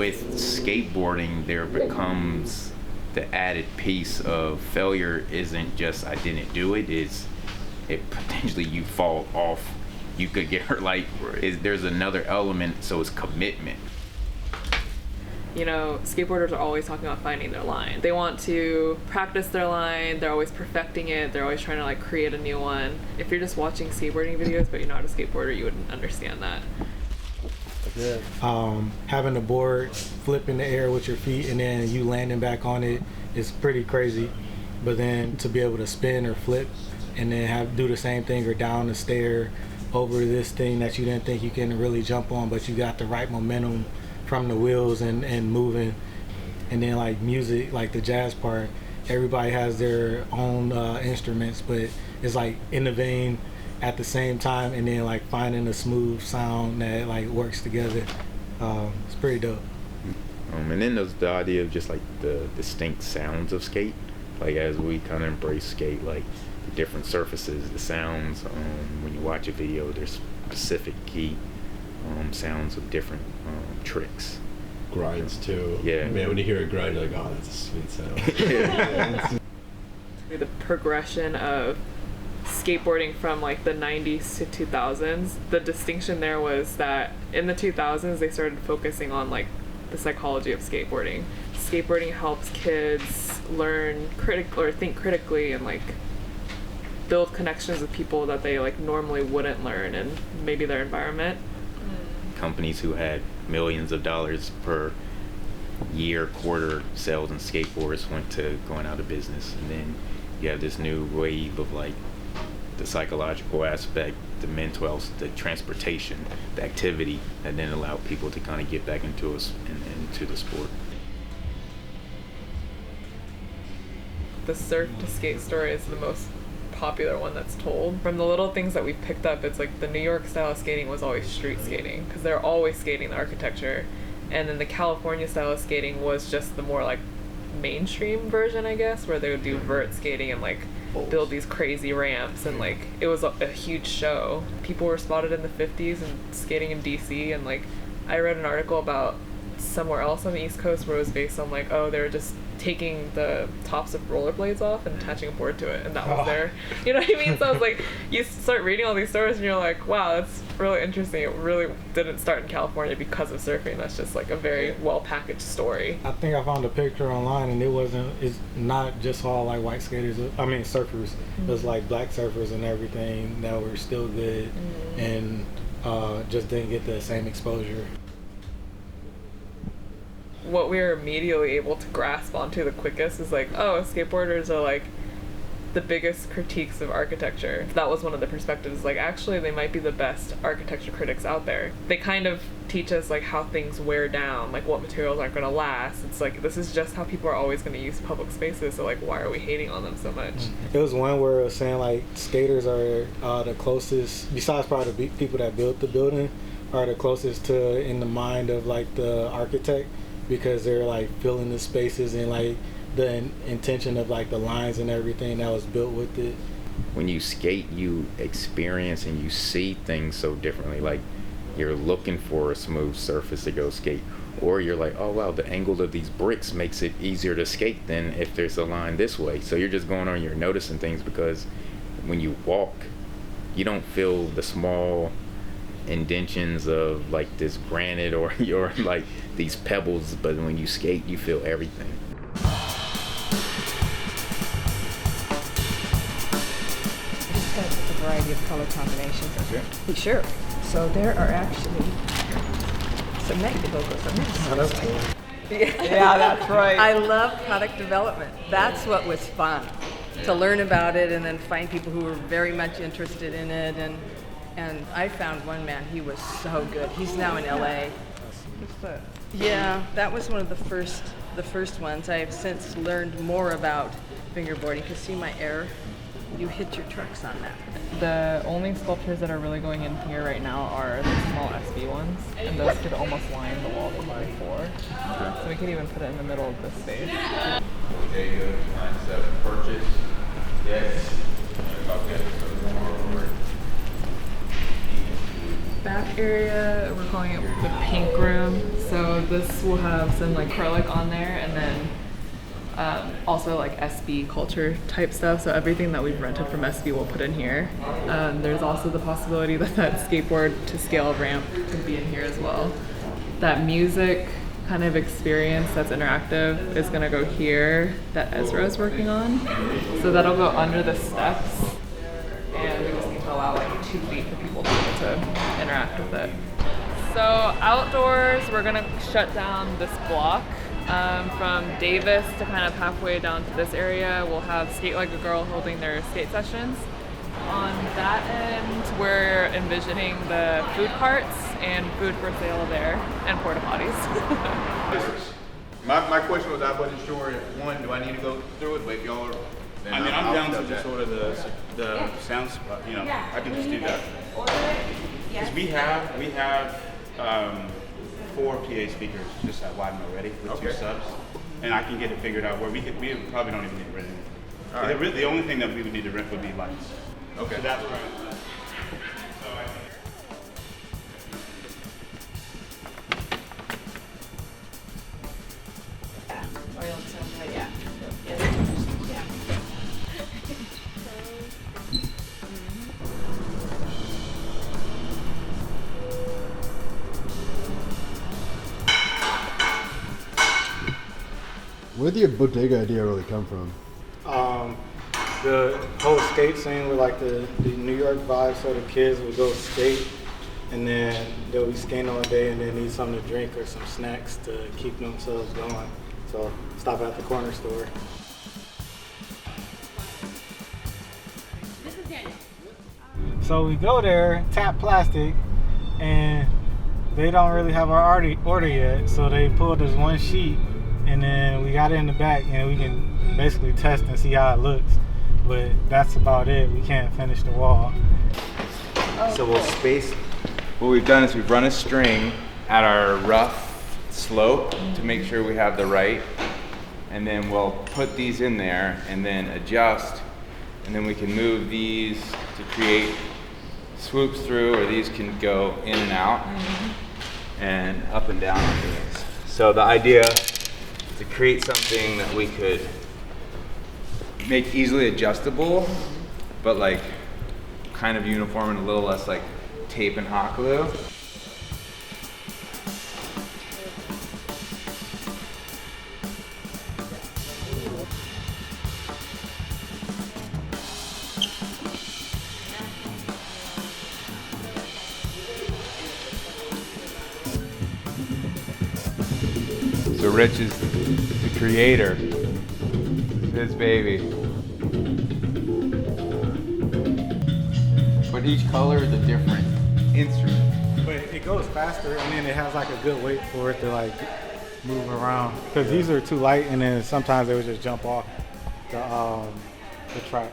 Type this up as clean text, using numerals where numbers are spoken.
with skateboarding, there becomes the added piece of failure isn't just I didn't do it, is it potentially you fall off, you could get hurt. Like, there's another element, so it's commitment. You know, skateboarders are always talking about finding their line. They want to practice their line, they're always perfecting it, they're always trying to like create a new one. If you're just watching skateboarding videos but you're not a skateboarder, you wouldn't understand that. Yeah. Having the board flip in the air with your feet and then you landing back on it is pretty crazy. But then to be able to spin or flip and then do the same thing or down the stair over this thing that you didn't think you can really jump on, but you got the right momentum from the wheels and moving. And then like music, like the jazz part, everybody has their own instruments, but it's like innovating at the same time and then like finding a smooth sound that like works together. It's pretty dope. And then there's the idea of just like the distinct sounds of skate. Like as we kind of embrace skate, like the different surfaces, the sounds, when you watch a video, there's specific key sounds of different tricks. Grinds too. Yeah. Man, when you hear a grind, you're like, oh, that's a sweet sound. The progression of skateboarding from like the 90s to 2000s, the distinction there was that in the 2000s they started focusing on like the psychology of skateboarding. Skateboarding helps kids learn think critically and like build connections with people that they like normally wouldn't learn in maybe their environment. Companies who had millions of dollars per year, quarter sales in skateboards went to going out of business. And then you have this new wave of like the psychological aspect, the mental, the transportation, the activity that then allowed people to kind of get back into the sport. The surf to skate story is the most popular one that's told. From the little things that we've picked up, it's like the New York style of skating was always street skating because they're always skating the architecture, and then the California style of skating was just the more like mainstream version, I guess, where they would do vert skating and like build these crazy ramps, and like it was a huge show. People were spotted in the 50s and skating in DC, and like I read an article about somewhere else on the East Coast where it was based on like, oh, they were just taking the tops of rollerblades off and attaching a board to it, and that was there. You know what I mean? So I was like, you start reading all these stories and you're like, wow, that's really interesting. It really didn't start in California because of surfing. That's just like a very well packaged story. I think I found a picture online and it's not just all like white skaters, I mean surfers. Mm-hmm. It was like black surfers and everything that were still good and just didn't get the same exposure. What we were immediately able to grasp onto the quickest is like, oh, skateboarders are like the biggest critiques of architecture. That was one of the perspectives, like actually they might be the best architecture critics out there. They kind of teach us like how things wear down, like what materials aren't going to last. It's like, this is just how people are always going to use public spaces, so like why are we hating on them so much? It was one where it was saying like skaters are the closest, besides probably the people that built the building, are the closest to in the mind of like the architect, because they're like filling the spaces and like the intention of like the lines and everything that was built with it. When you skate, you experience and you see things so differently. Like you're looking for a smooth surface to go skate, or you're like, oh wow, the angle of these bricks makes it easier to skate than if there's a line this way. So you're just going on, you're noticing things, because when you walk, you don't feel the small indentions of like this granite or like these pebbles, but when you skate you feel everything. This has a variety of color combinations. Sure. Sure. So there are actually some negative logos on this. Oh, that's cool. Yeah, that's right. I love product development. That's what was fun, to learn about it and then find people who were very much interested in it. And I found one man, he was so good. He's now in LA. What's that? Yeah, that was one of the first ones. I have since learned more about fingerboarding. You can see my error. You hit your trucks on that. The only sculptures that are really going in here right now are the small SB ones, and those could almost line the wall that you before. So we could even put it in the middle of this space. Okay, good. Purchase. Yes. Back area, we're calling it the pink room. So this will have some like acrylic on there, and then also like SB culture type stuff. So everything that we've rented from SB we'll put in here. There's also the possibility that skateboard to scale ramp could be in here as well. That music kind of experience that's interactive is gonna go here, that Ezra is working on. So that'll go under the steps, and we just need to allow like 2 feet for people to be able to interact with it. So outdoors, we're gonna shut down this block from Davis to kind of halfway down to this area. We'll have Skate Like a Girl holding their skate sessions. On that end, we're envisioning the food carts and food for sale there, and porta potties. My question was, I wasn't sure if one, do I need to go through it, but if y'all are, then I mean, I'm down to that. just order the sound spot, you know, I can just do that. Because we have 4 PA speakers just at Wyden already with 2 subs, and I can get it figured out where we probably don't even need to rent anything. All right. The only thing that we would need to rent would be lights. Okay. So that's where Where did your bodega idea really come from? The whole skate scene with like the New York vibe, so the kids would go skate and then they'll be skating all day and then need something to drink or some snacks to keep themselves going. So stop at the corner store. So we go there, tap plastic, and they don't really have our order yet. So they pulled this one sheet and then we got it in the back and we can basically test and see how it looks. But that's about it. We can't finish the wall. So we'll space, what we've done is we've run a string at our rough slope to make sure we have the right, and then we'll put these in there and then adjust, and then we can move these to create swoops through, or these can go in and out and up and down on these. So the idea is to create something that we could make easily adjustable, but like kind of uniform and a little less like tape and hot glue. So Rich is the creator of this baby. But each color is a different instrument. But it goes faster and then it has like a good weight for it to like move around. Because these are too light and then sometimes they would just jump off the track.